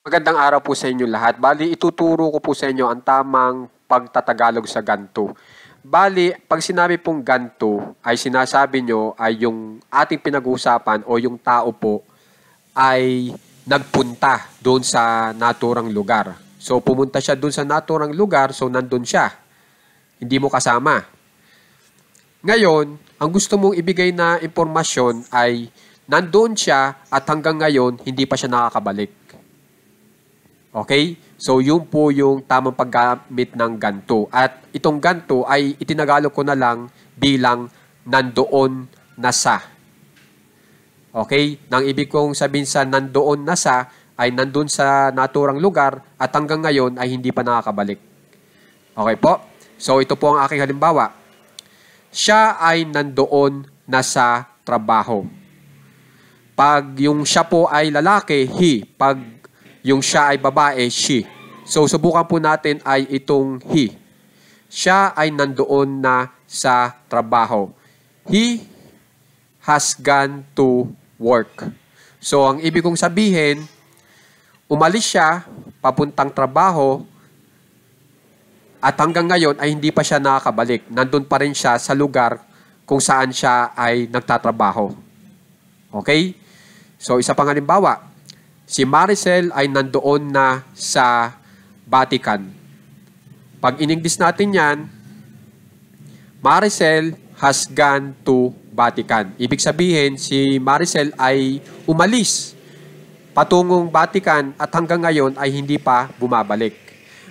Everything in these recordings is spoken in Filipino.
Magandang araw po sa inyo lahat. Bali, ituturo ko po sa inyo ang tamang pagtatagalog sa ganto. Bali, pag sinabi pong ganto, ay sinasabi nyo ay yung ating pinag-uusapan o yung tao po ay nagpunta doon sa naturang lugar. So, pumunta siya doon sa naturang lugar, so nandun siya. Hindi mo kasama. Ngayon, ang gusto mong ibigay na impormasyon ay nandoon siya at hanggang ngayon, hindi pa siya nakakabalik. Okay? So, yun po yung tamang paggamit ng ganto. At itong ganto ay itinagalog ko na lang bilang nandoon na sa. Okay? Nang ibig kong sabihin sa nandoon na sa ay nandun sa naturang lugar at hanggang ngayon ay hindi pa nakakabalik. Okay po? So, ito po ang aking halimbawa. Siya ay nandoon na sa trabaho. Pag yung siya po ay lalaki, he. Pag yung siya ay babae, she. So, subukan po natin ay itong he. Siya ay nandoon na sa trabaho. He has gone to work. So, ang ibig kong sabihin, umalis siya papuntang trabaho at hanggang ngayon ay hindi pa siya nakakabalik. Nandun pa rin siya sa lugar kung saan siya ay nagtatrabaho. Okay? So, isa pang halimbawa. Si Maricel ay nandoon na sa Vatican. Pag in-English natin yan, Maricel has gone to Vatican. Ibig sabihin, si Maricel ay umalis patungong Vatican at hanggang ngayon ay hindi pa bumabalik.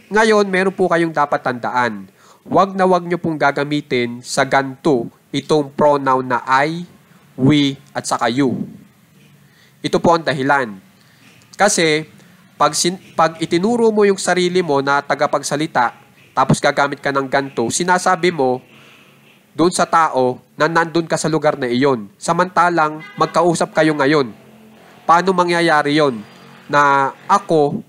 Ngayon, meron po kayong dapat tandaan. Huwag na huwag nyo pong gagamitin sa ganto itong pronoun na I, we, at saka you. Ito po ang dahilan. Kasi, pag itinuro mo yung sarili mo na tagapagsalita, tapos gagamit ka ng ganto, sinasabi mo doon sa tao na nandun ka sa lugar na iyon. Samantalang, magkausap kayo ngayon. Paano mangyayari yon? Na ako,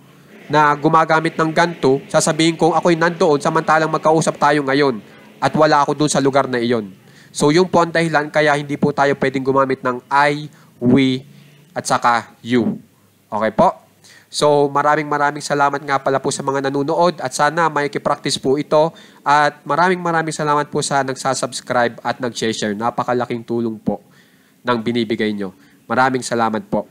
na gumagamit ng ganto, sasabihin kong ako'y nandoon, samantalang magkausap tayo ngayon. At wala ako doon sa lugar na iyon. So, yung po ang dahilan, kaya hindi po tayo pwedeng gumamit ng I, we, at saka you. Okay po? So, maraming salamat nga pala po sa mga nanonood at sana may kipractice po ito at maraming salamat po sa nagsasubscribe at nag-share. Napakalaking tulong po ng binibigay nyo. Maraming salamat po.